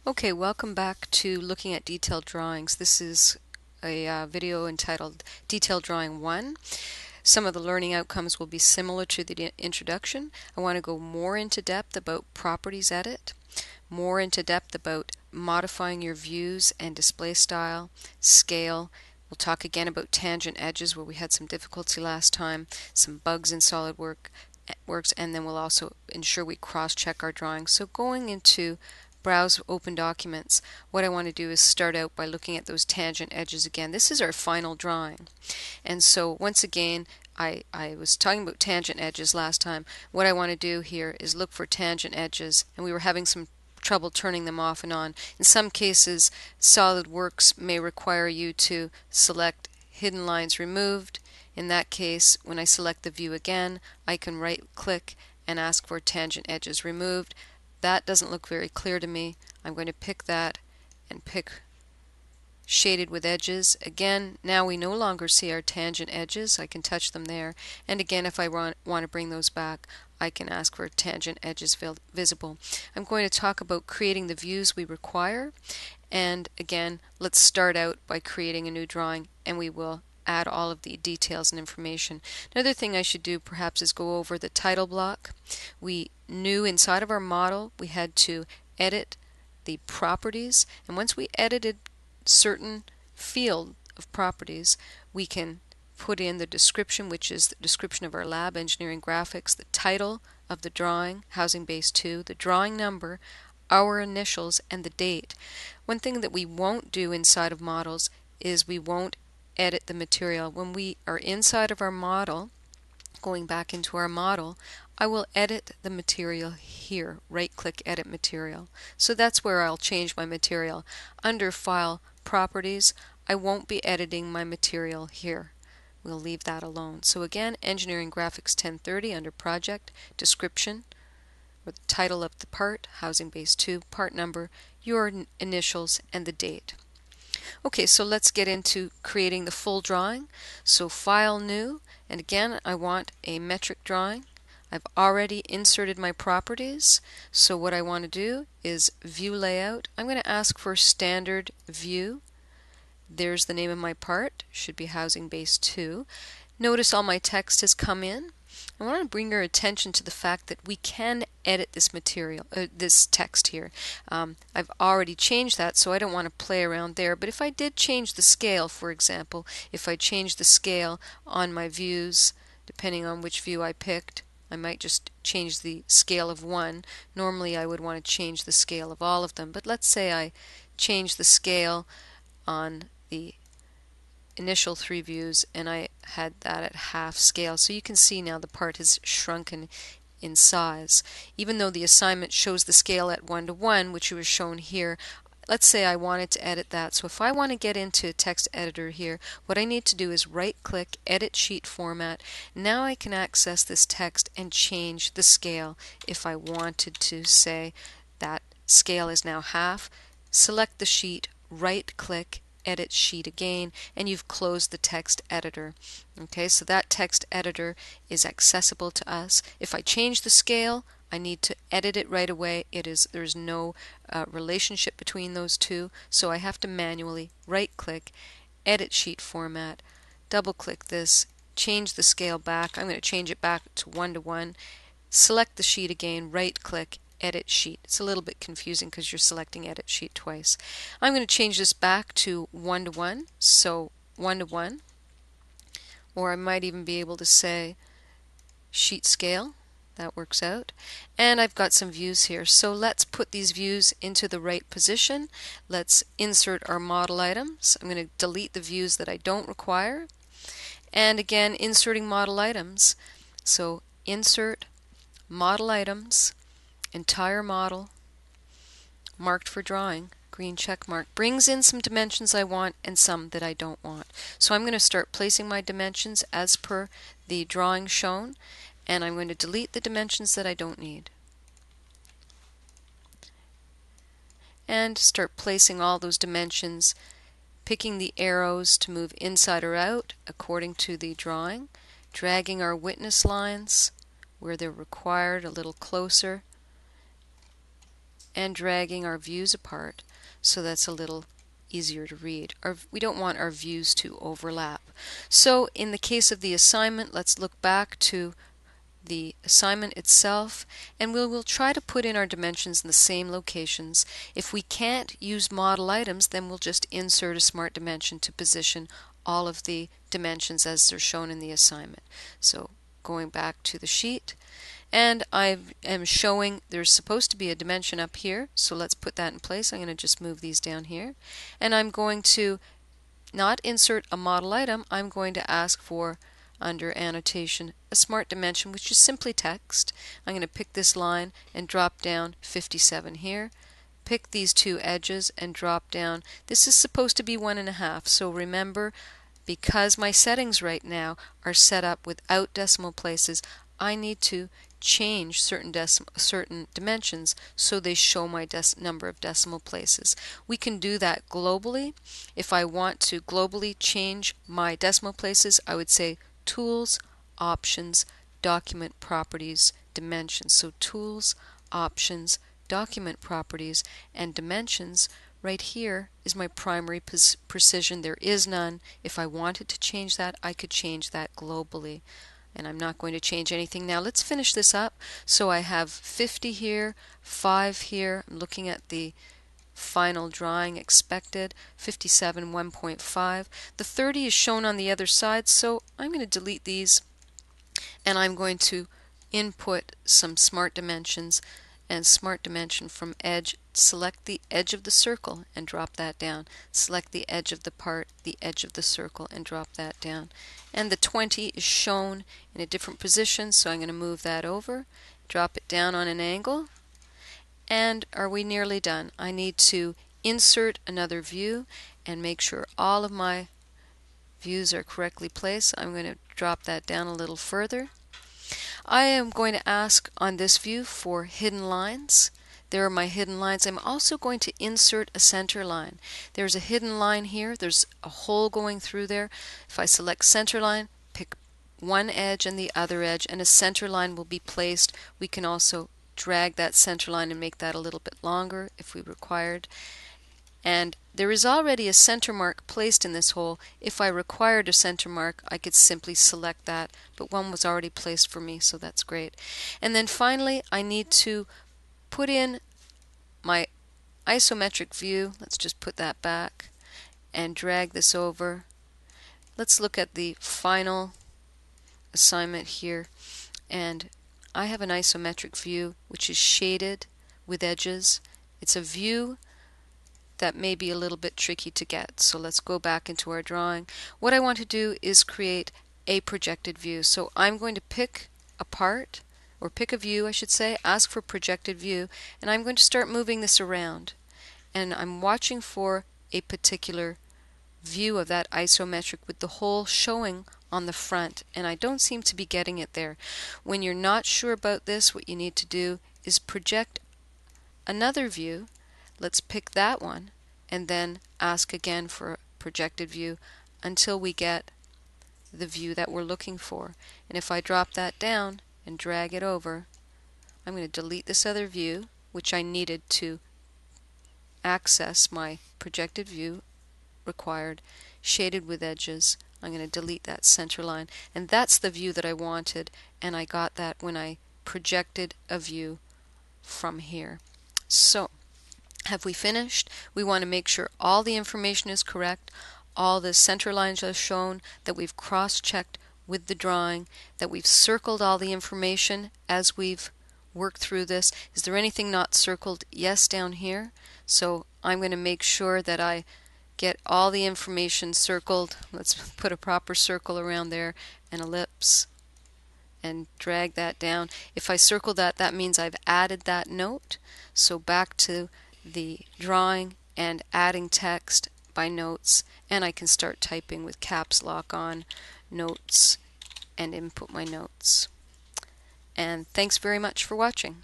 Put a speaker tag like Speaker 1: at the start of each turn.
Speaker 1: Okay, welcome back to looking at detailed drawings. This is a video entitled Detailed Drawing 1. Some of the learning outcomes will be similar to the introduction. I want to go more into depth about properties edit, more into depth about modifying your views and display style, scale. We'll talk again about tangent edges where we had some difficulty last time, some bugs in SolidWorks, and then we'll also ensure we cross-check our drawings. So going into Browse Open Documents, what I want to do is start out by looking at those tangent edges again. This is our final drawing. And so once again, I was talking about tangent edges last time. What I want to do here is look for tangent edges, and we were having some trouble turning them off and on. In some cases, SolidWorks may require you to select Hidden Lines Removed. In that case, when I select the view again, I can right-click and ask for Tangent Edges Removed. That doesn't look very clear to me. I'm going to pick that and pick Shaded with Edges. Again, now we no longer see our tangent edges. I can touch them there. And again, if I want to bring those back, I can ask for Tangent Edges Visible. I'm going to talk about creating the views we require. And again, let's start out by creating a new drawing, and we will add all of the details and information. Another thing I should do perhaps is go over the title block. We knew inside of our model we had to edit the properties, and once we edited certain field of properties, we can put in the description, which is the description of our lab engineering graphics, the title of the drawing, Housing Base 2, the drawing number, our initials, and the date. One thing that we won't do inside of models is we won't edit the material. When we are inside of our model, going back into our model, I will edit the material here. Right-click Edit Material. So that's where I'll change my material. Under File Properties, I won't be editing my material here. We'll leave that alone. So again, Engineering Graphics 1030 under Project, Description, or the title of the part, Housing Base 2, part number, your initials, and the date. Okay, so let's get into creating the full drawing. So File, New, and again I want a metric drawing. I've already inserted my properties, so what I want to do is View Layout. I'm going to ask for Standard View. There's the name of my part, should be Housing Base 2. Notice all my text has come in. I want to bring your attention to the fact that we can edit this material, this text here. I've already changed that, so I don't want to play around there. But if I did change the scale, for example, if I change the scale on my views, depending on which view I picked, I might just change the scale of one. Normally I would want to change the scale of all of them, but let's say I change the scale on the initial 3 views and I had that at half scale. So you can see now the part has shrunken in size. Even though the assignment shows the scale at 1:1, which was shown here, let's say I wanted to edit that. So if I want to get into a text editor here, what I need to do is right-click, Edit Sheet Format. Now I can access this text and change the scale. If I wanted to say that scale is now half, select the sheet, right-click, Edit Sheet again, and you've closed the text editor. Okay, so that text editor is accessible to us. If I change the scale, I need to edit it right away. There's no relationship between those two, so I have to manually right-click, Edit Sheet Format, double-click this, change the scale back. I'm going to change it back to 1:1. Select the sheet again, right-click, Edit Sheet. It's a little bit confusing because you're selecting Edit Sheet twice. I'm going to change this back to 1:1, so 1:1, or I might even be able to say Sheet Scale. That works out. And I've got some views here. So let's put these views into the right position. Let's insert our model items. I'm going to delete the views that I don't require. And again, inserting model items. So Insert, Model Items, Entire Model, Marked for Drawing, green check mark, brings in some dimensions I want and some that I don't want. So I'm going to start placing my dimensions as per the drawing shown, and I'm going to delete the dimensions that I don't need. And start placing all those dimensions, picking the arrows to move inside or out according to the drawing, dragging our witness lines where they're required a little closer, and dragging our views apart so that's a little easier to read. We don't want our views to overlap. So in the case of the assignment, let's look back to the assignment itself, and we'll try to put in our dimensions in the same locations. If we can't use model items, then we'll just insert a smart dimension to position all of the dimensions as they're shown in the assignment. So going back to the sheet, and I am showing there's supposed to be a dimension up here, so let's put that in place. I'm going to just move these down here, and I'm going to not insert a model item. I'm going to ask for, under annotation, a smart dimension, which is simply text. I'm going to pick this line and drop down 57 here. Pick these two edges and drop down. This is supposed to be 1.5, so remember, because my settings right now are set up without decimal places, I need to change certain dimensions so they show my number of decimal places. We can do that globally. If I want to globally change my decimal places, I would say Tools, Options, Document Properties, Dimensions. So Tools, Options, Document Properties, and Dimensions. Right here is my primary precision. There is none. If I wanted to change that, I could change that globally. And I'm not going to change anything now. Let's finish this up. So I have 50 here, 5 here. I'm looking at the final drawing expected, 57, 1.5. The 30 is shown on the other side, so I'm going to delete these, and I'm going to input some smart dimensions, and smart dimension from edge, select the edge of the circle and drop that down. Select the edge of the part, the edge of the circle, and drop that down. And the 20 is shown in a different position, so I'm going to move that over, drop it down on an angle. And are we nearly done? I need to insert another view and make sure all of my views are correctly placed. I'm going to drop that down a little further. I am going to ask on this view for hidden lines. There are my hidden lines. I'm also going to insert a center line. There's a hidden line here. There's a hole going through there. If I select center line, pick one edge and the other edge, and a center line will be placed. We can also drag that center line and make that a little bit longer if we required. And there is already a center mark placed in this hole. If I required a center mark, I could simply select that, but one was already placed for me, so that's great. And then finally, I need to put in my isometric view. Let's just put that back and drag this over. Let's look at the final assignment here, and I have an isometric view which is shaded with edges. It's a view that may be a little bit tricky to get. So let's go back into our drawing. What I want to do is create a projected view. So I'm going to pick a part, or pick a view I should say, ask for projected view, and I'm going to start moving this around. And I'm watching for a particular view of that isometric with the hole showing on the front, and I don't seem to be getting it there. When you're not sure about this, what you need to do is project another view. Let's pick that one and then ask again for a projected view until we get the view that we're looking for. And if I drop that down and drag it over, I'm going to delete this other view which I needed to access my projected view required, shaded with edges. I'm going to delete that center line, and that's the view that I wanted, and I got that when I projected a view from here. So have we finished? We want to make sure all the information is correct, all the center lines are shown, that we've cross-checked with the drawing, that we've circled all the information as we've worked through this. Is there anything not circled? Yes, down here. So I'm going to make sure that I get all the information circled. Let's put a proper circle around there, an ellipse, and drag that down. If I circle that, that means I've added that note. So back to the drawing and adding text by notes, and I can start typing with caps lock on notes and input my notes. And thanks very much for watching.